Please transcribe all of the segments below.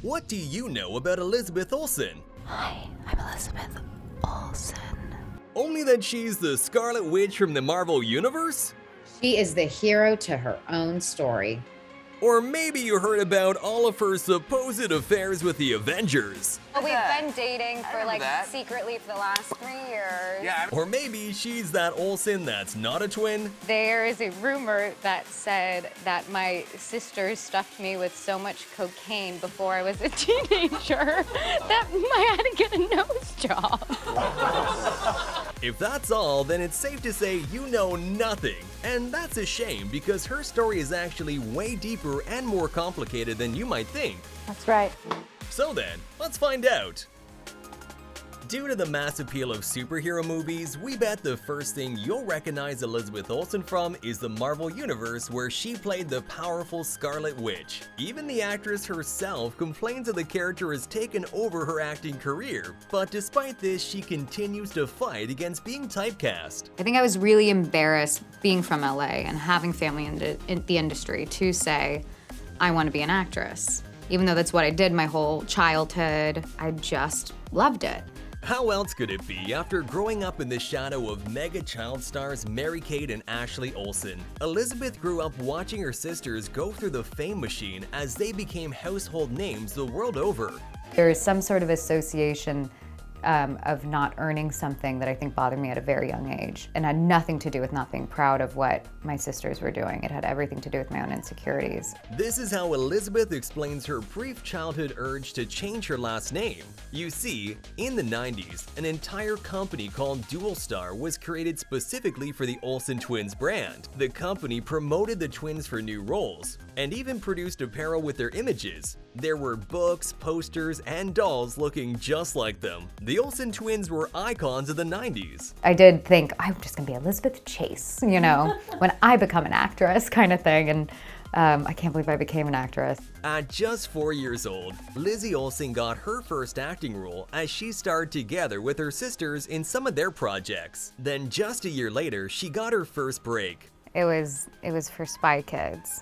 What do you know about Elizabeth Olsen? Hi, I'm Elizabeth Olsen. Only that she's the Scarlet Witch from the Marvel Universe? She is the hero to her own story. Or maybe you heard about all of her supposed affairs with the Avengers. Well, we've been dating for secretly for the last 3 years. Yeah. Or maybe she's that Olsen that's not a twin. There is a rumor that said that my sister stuffed me with so much cocaine before I was a teenager that I had to get a nose job. If that's all, then it's safe to say you know nothing. And that's a shame because her story is actually way deeper and more complicated than you might think. That's right. So then, let's find out. Due to the mass appeal of superhero movies, we bet the first thing you'll recognize Elizabeth Olsen from is the Marvel Universe, where she played the powerful Scarlet Witch. Even the actress herself complains that the character has taken over her acting career, but despite this, she continues to fight against being typecast. I think I was really embarrassed being from LA and having family in the industry to say, I want to be an actress. Even though that's what I did my whole childhood, I just loved it. How else could it be after growing up in the shadow of mega child stars Mary-Kate and Ashley Olsen? Elizabeth grew up watching her sisters go through the fame machine as they became household names the world over. There is some sort of association of not earning something that I think bothered me at a very young age, and had nothing to do with not being proud of what my sisters were doing. It had everything to do with my own insecurities. This is how Elizabeth explains her brief childhood urge to change her last name. You see, in the 90s, an entire company called Dual Star was created specifically for the Olsen Twins brand. The company promoted the twins for new roles, and even produced apparel with their images. There were books, posters, and dolls looking just like them. The Olsen Twins were icons of the 90s. I did think, I'm just gonna be Elizabeth Chase, you know, when I become an actress kind of thing, and I can't believe I became an actress. At just 4 years old, Lizzie Olsen got her first acting role as she starred together with her sisters in some of their projects. Then just a year later, she got her first break. It was for Spy Kids.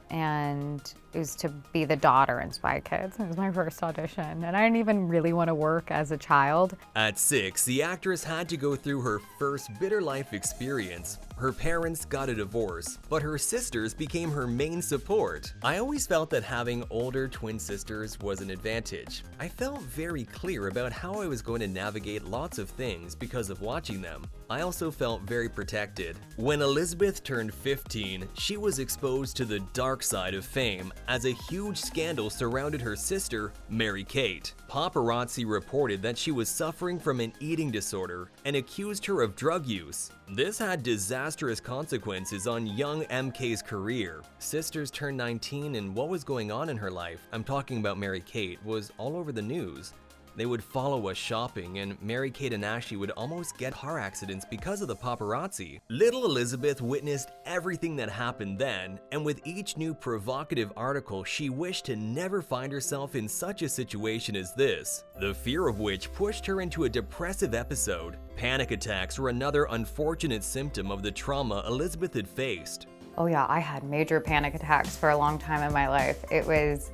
And it was to be the daughter in Spy Kids. It was my first audition, and I didn't even really want to work as a child. At 6, the actress had to go through her first bitter life experience. Her parents got a divorce, but her sisters became her main support. I always felt that having older twin sisters was an advantage. I felt very clear about how I was going to navigate lots of things because of watching them. I also felt very protected. When Elizabeth turned 15, she was exposed to the dark side of fame as a huge scandal surrounded her sister, Mary-Kate. Paparazzi reported that she was suffering from an eating disorder and accused her of drug use. This had disastrous consequences on young MK's career. Sisters turned 19 and what was going on in her life, I'm talking about Mary-Kate, was all over the news. They would follow us shopping, and Mary-Kate and Ashley would almost get car accidents because of the paparazzi. Little Elizabeth witnessed everything that happened then, and with each new provocative article, she wished to never find herself in such a situation as this, the fear of which pushed her into a depressive episode. Panic attacks were another unfortunate symptom of the trauma Elizabeth had faced. Oh yeah, I had major panic attacks for a long time in my life. It was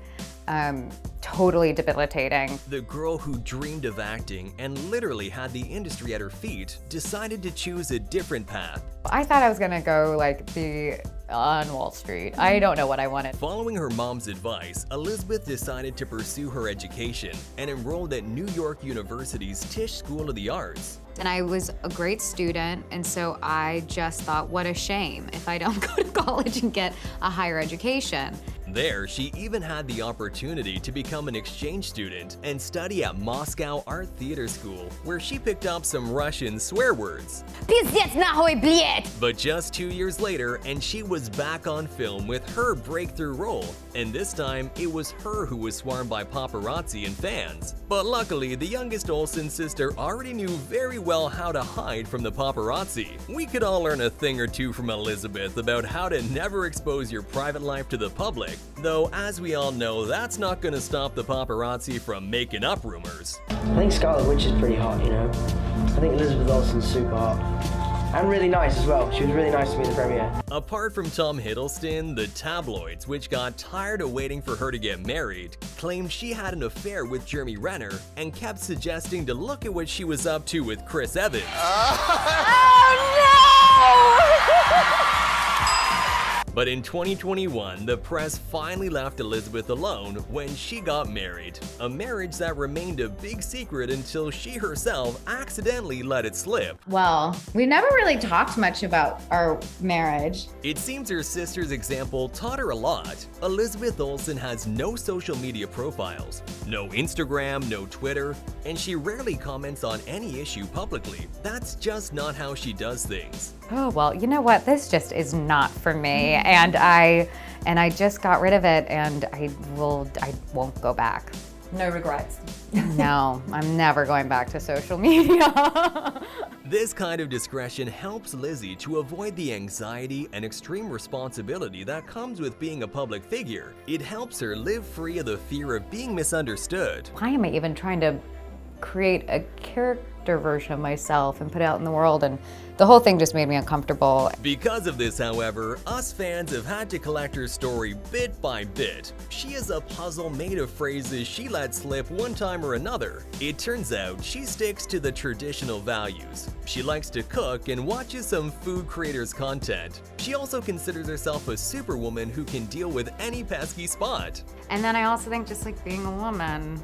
totally debilitating. The girl who dreamed of acting and literally had the industry at her feet decided to choose a different path. I thought I was gonna go be on Wall Street. I don't know what I wanted. Following her mom's advice, Elizabeth decided to pursue her education and enrolled at New York University's Tisch School of the Arts. And I was a great student, and so I just thought, what a shame if I don't go to college and get a higher education. There, she even had the opportunity to become an exchange student and study at Moscow Art Theater School, where she picked up some Russian swear words. Пиздец нахуй, блядь! But just 2 years later, and she was back on film with her breakthrough role, and this time it was her who was swarmed by paparazzi and fans. But luckily, the youngest Olsen sister already knew very well how to hide from the paparazzi. We could all learn a thing or two from Elizabeth about how to never expose your private life to the public. Though, as we all know, that's not gonna stop the paparazzi from making up rumors. I think Scarlet Witch is pretty hot, you know? I think Elizabeth Olsen's super hot. And really nice as well. She was really nice to me in the premiere. Apart from Tom Hiddleston, the tabloids, which got tired of waiting for her to get married, claimed she had an affair with Jeremy Renner and kept suggesting to look at what she was up to with Chris Evans. But in 2021, the press finally left Elizabeth alone when she got married. A marriage that remained a big secret until she herself accidentally let it slip. Well, we never really talked much about our marriage. It seems her sister's example taught her a lot. Elizabeth Olsen has no social media profiles, no Instagram, no Twitter, and she rarely comments on any issue publicly. That's just not how she does things. Oh, well, you know what? This just is not for me. And I just got rid of it, and I won't go back. No regrets. No, I'm never going back to social media. This kind of discretion helps Lizzie to avoid the anxiety and extreme responsibility that comes with being a public figure. It helps her live free of the fear of being misunderstood. Why am I even trying to create a character version of myself and put it out in the world? And the whole thing just made me uncomfortable. Because of this, however, us fans have had to collect her story bit by bit. She is a puzzle made of phrases she let slip one time or another. It turns out she sticks to the traditional values. She likes to cook and watches some food creators' content. She also considers herself a superwoman who can deal with any pesky spot. And then I also think just like being a woman,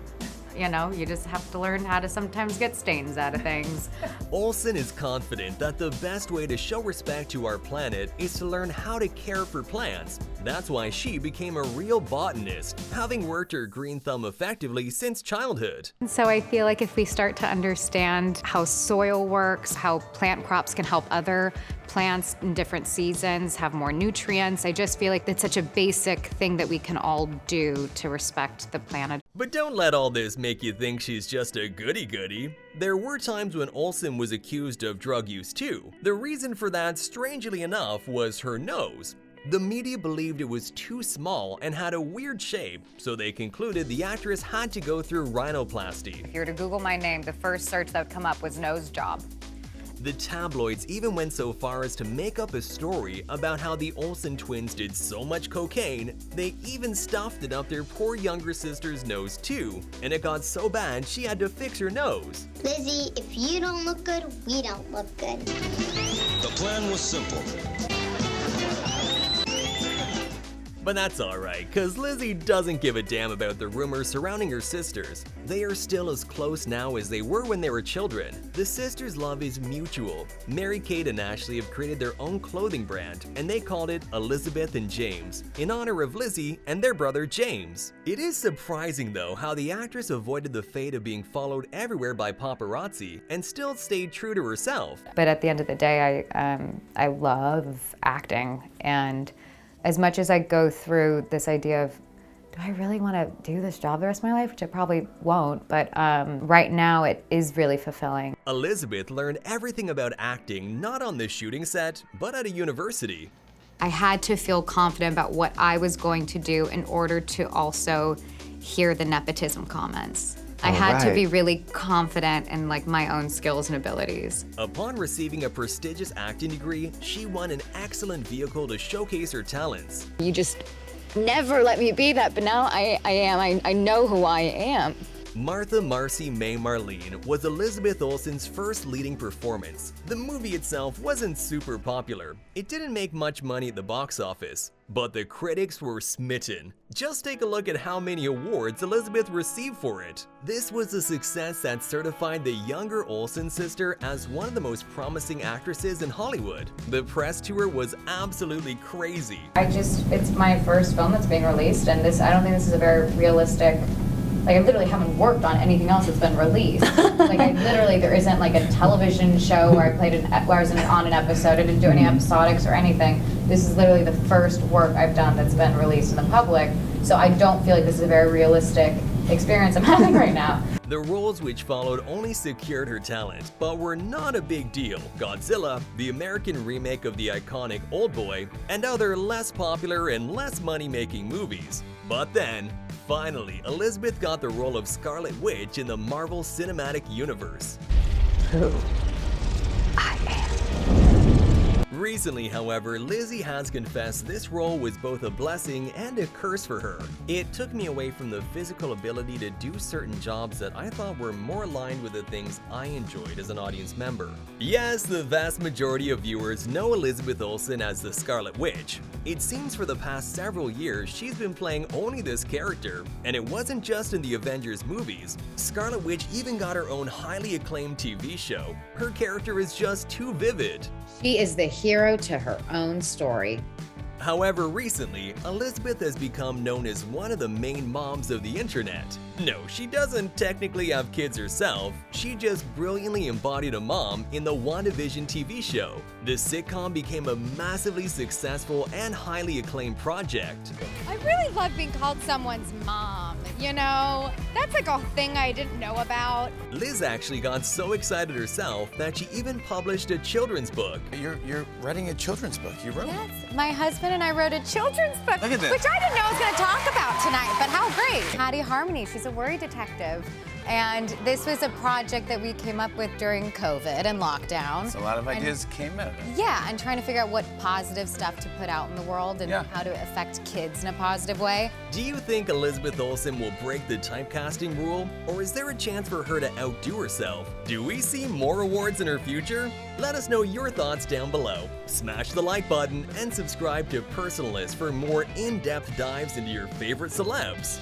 you know, you just have to learn how to sometimes get stains out of things. Olsen is confident that the best way to show respect to our planet is to learn how to care for plants. That's why she became a real botanist, having worked her green thumb effectively since childhood. And so I feel like if we start to understand how soil works, how plant crops can help other plants in different seasons have more nutrients, I just feel like that's such a basic thing that we can all do to respect the planet. But don't let all this make you think she's just a goody-goody. There were times when Olsen was accused of drug use too. The reason for that, strangely enough, was her nose. The media believed it was too small and had a weird shape, so they concluded the actress had to go through rhinoplasty. If you were to Google my name, the first search that would come up was nose job. The tabloids even went so far as to make up a story about how the Olsen twins did so much cocaine, they even stuffed it up their poor younger sister's nose too, and it got so bad she had to fix her nose. Lizzie, if you don't look good, we don't look good. The plan was simple. But that's alright, cause Lizzie doesn't give a damn about the rumors surrounding her sisters. They are still as close now as they were when they were children. The sisters' love is mutual. Mary-Kate and Ashley have created their own clothing brand, and they called it Elizabeth and James, in honor of Lizzie and their brother James. It is surprising though how the actress avoided the fate of being followed everywhere by paparazzi and still stayed true to herself. But at the end of the day, I love acting, and as much as I go through this idea of, do I really want to do this job the rest of my life? Which I probably won't, but right now it is really fulfilling. Elizabeth learned everything about acting not on the shooting set, but at a university. I had to feel confident about what I was going to do in order to also hear the nepotism comments. I had to be really confident in like my own skills and abilities. Upon receiving a prestigious acting degree, she won an excellent vehicle to showcase her talents. You just never let me be that, but now I know who I am. Martha Marcy May Marlene was Elizabeth Olsen's first leading performance. The movie itself wasn't super popular. It didn't make much money at the box office, but the critics were smitten. Just take a look at how many awards Elizabeth received for it. This was a success that certified the younger Olsen sister as one of the most promising actresses in Hollywood. The press tour was absolutely crazy. It's my first film that's being released, and I don't think this is a very realistic, like I literally haven't worked on anything else that's been released. Like there isn't like a television show where I was on an episode. I didn't do any episodics or anything. This is literally the first work I've done that's been released in the public. So I don't feel like this is a very realistic experience I'm having right now. The roles which followed only secured her talent, but were not a big deal. Godzilla, the American remake of the iconic Oldboy, and other less popular and less money-making movies. But then, finally, Elizabeth got the role of Scarlet Witch in the Marvel Cinematic Universe. Who I am. Recently, however, Lizzie has confessed this role was both a blessing and a curse for her. It took me away from the physical ability to do certain jobs that I thought were more aligned with the things I enjoyed as an audience member. Yes, the vast majority of viewers know Elizabeth Olsen as the Scarlet Witch. It seems for the past several years she's been playing only this character, and it wasn't just in the Avengers movies. Scarlet Witch even got her own highly acclaimed TV show. Her character is just too vivid. She is the hero to her own story. However, recently, Elizabeth has become known as one of the main moms of the internet. No, she doesn't technically have kids herself, she just brilliantly embodied a mom in the WandaVision TV show. The sitcom became a massively successful and highly acclaimed project. I really love being called someone's mom, you know? That's like a thing I didn't know about. Liz actually got so excited herself that she even published a children's book. You're writing a children's book. You wrote it. Yes, my husband and I wrote a children's book, Look at this. which I didn't know I was going to talk about tonight, but how great. Hattie Harmony, she's a worry detective. And this was a project that we came up with during COVID and lockdown. So a lot of ideas came out of it. Yeah, and trying to figure out what positive stuff to put out in the world and Yeah. how to affect kids in a positive way. Do you think Elizabeth Olsen will break the typecasting rule, or is there a chance for her to outdo herself? Do we see more awards in her future? Let us know your thoughts down below. Smash the like button and subscribe to Personalist for more in-depth dives into your favorite celebs.